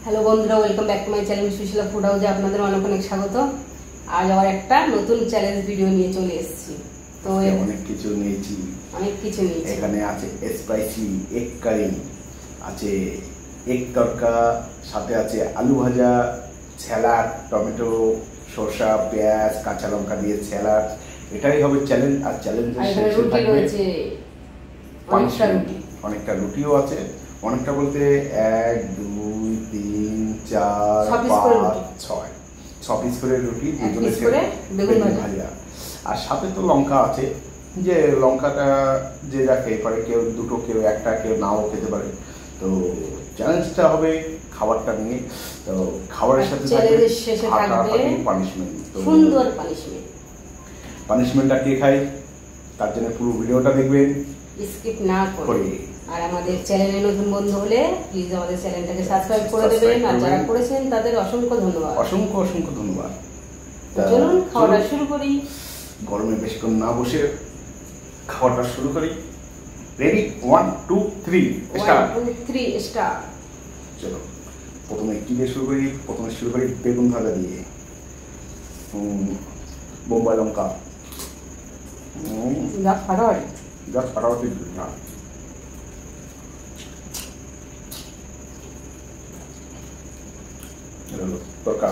Hello বন্ধুরা, welcome back to my channel Sushila food হাউসে আপনাদের অনেক অনেক স্বাগত। আজ আবার একটা নতুন চ্যালেঞ্জ ভিডিও নিয়ে চলে এসেছি। তো অনেক কিছু নিয়েছি। এখানে আছে স্পাইসি এগ কারি, আছে এগ তড়কা, সাথে আছে আলু ভাজা, স্যালাড, টমেটো, শসা, পেঁয়াজ, কাঁচা লঙ্কা দিয়ে স্যালাড। এটাই হবে চ্যালেঞ্জ। আর চ্যালেঞ্জের শেষে থাকবে অনেকটা রুটিও আছে। অনেকটা বলতে 1 2 3 4 5 6 6 পিস করে রুটি, বেগুন ভাজা, আর সাথে তো লঙ্কা আছে। যে লঙ্কাটা যে যা খেয়ে পারে, কেউ দুটো, কেউ একটা, কেউ নাও খেতে পারে। তো চ্যালেঞ্জটা হবে খাবারটা নিয়ে। তো খাবারের সাথে পানিশমেন্ট। তো পানিশমেন্টটা কে খায় তার জন্য পুরো ভিডিওটা দেখবেন, স্কিপ না করে। আর আমাদের চ্যানেলে নতুন বন্ধু হলে প্লিজ আমাদের চ্যানেলটাকে সাবস্ক্রাইব করে দেবেন। আর যারা করেছেন তাদের অসংখ্য ধন্যবাদ। অসংখ্য ধন্যবাদ। চলুন খাওয়াটা শুরু করি। গরমে বেশিক্ষণ না বসে খাওয়াটা শুরু করি। রেডি? 1 2 3 স্টার্ট। চলো, প্রথমে কি দিয়ে শুরু করি? প্রথমে শুরু করি বেগুন ভাজা দিয়ে। বোম্বাই লঙ্কা, ফাটাফাটি না। তরকা,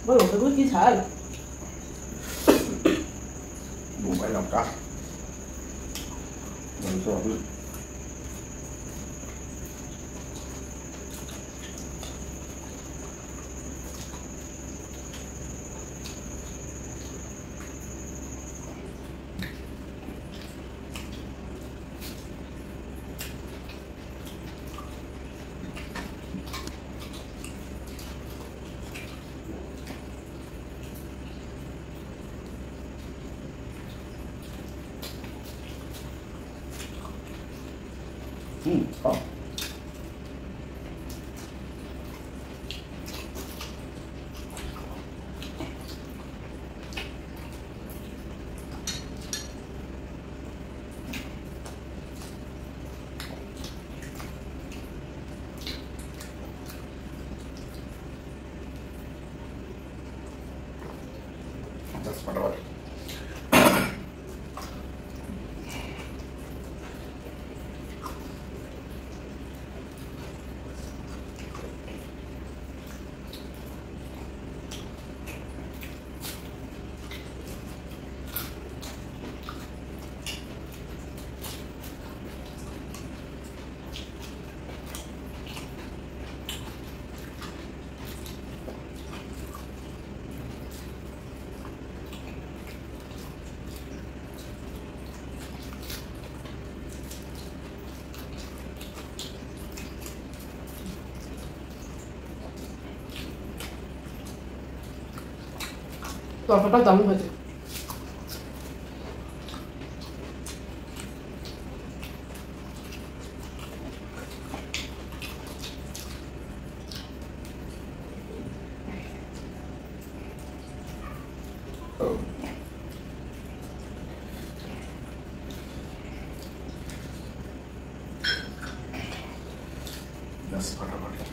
বলো সেগুলো কি ঝাল? বোম্বাই লঙ্কা, ফাটাফাটি। তরকাটা দারুণ হয়েছে। ফাটাফাটি।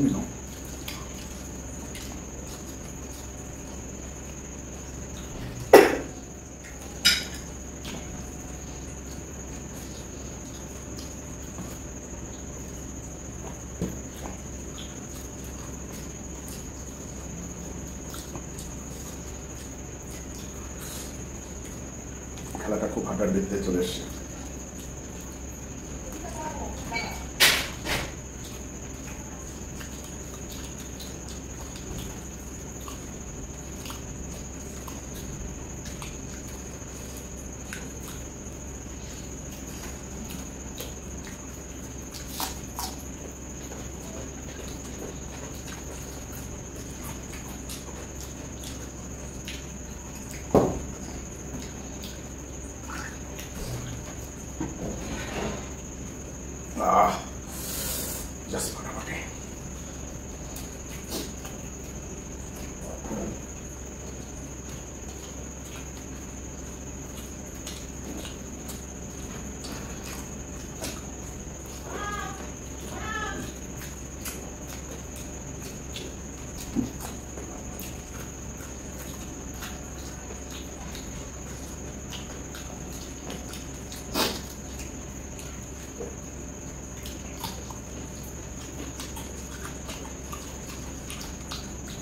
you know. খেলাটা খুব হাঁটার দিক থেকে চলে এসছে। Just মোটামুটি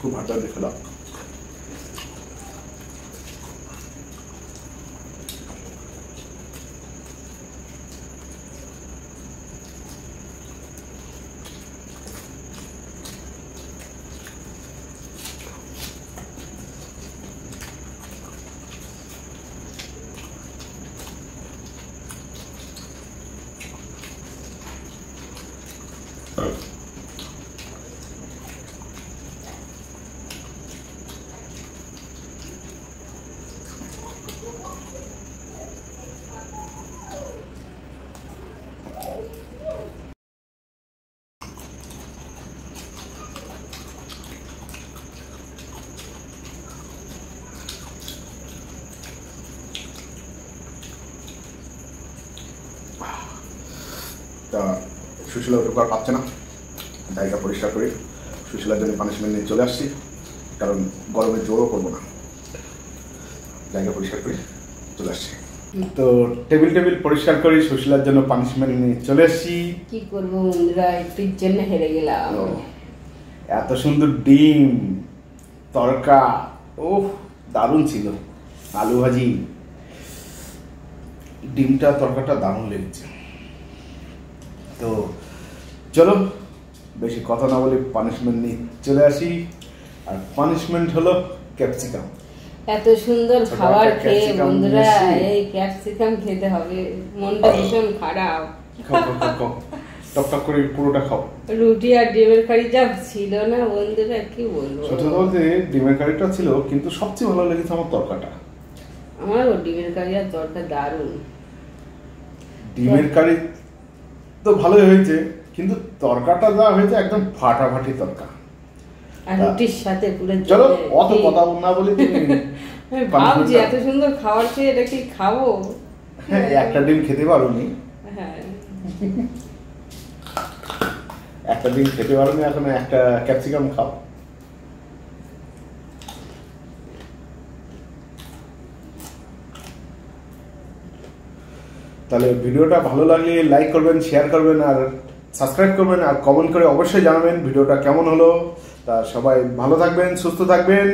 খুব হাঁটা দেখলাম। তা সুশীলা ওটুকু আর পাচ্ছে না, জায়গা পরিষ্কার করে সুশীলার জন্য পানিশমেন্ট নিয়ে চলে আসছি, কারণ গরমে জোরও করবো না, জায়গা পরিষ্কার করে চলে আসছি। তো টেবিল পরিষ্কার করে সুশীলার জন্য পানিশমেন্ট নিয়ে চলে আসছি। কি করবো বন্ধুরা, একটুর জন্য হেরে গেলাম। এত সুন্দর ডিম তরকা, ওহ দারুণ ছিল, আলু ভাজি, ডিমটা তরকাটা দারুণ লেগেছে। তো চলো বেশি কথা না বলে পানিশমেন্ট নিয়ে চলে আসি। আর পানিশমেন্ট হলো ক্যাপসিকাম। এত সুন্দর খাবার খেয়ে বন্ধুরা এই ক্যাপসিকাম খেতে হবে, মনটা ভীষণ খারাপ। টক করে পুরোটা খাও। রুটি আর ডিমের কারি যা ছিল না বন্ধুরা, কি বলবো। সত্যি বলতে ডিমের কারিটা ছিল, কিন্তু সবচেয়ে ভালো লেগেছে আমার তরকাটা। আমার ডিমের কারি আর তরকা দারুণ। ডিমের কারি তো ভালোই হয়েছে, কিন্তু তরকাটা যা হয়েছে একদম ফাটাফাটি তরকা। আর রুটির সাথে পুরো। চলো অত কথা না বলি, ভাবছি এত সুন্দর খাবার খেয়ে এটা কি খাবো। একটা ডিম খেতে পারোনি, হ্যাঁ একটা ডিম খেতে পারোনি, এখন একটা ক্যাপসিকাম খাও। তাহলে ভিডিওটা ভালো লাগলে লাইক করবেন, শেয়ার করবেন, আর সাবস্ক্রাইব করবেন, আর কমেন্ট করে অবশ্যই জানাবেন ভিডিওটা কেমন হলো। তা সবাই ভালো থাকবেন, সুস্থ থাকবেন,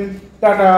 টাটা।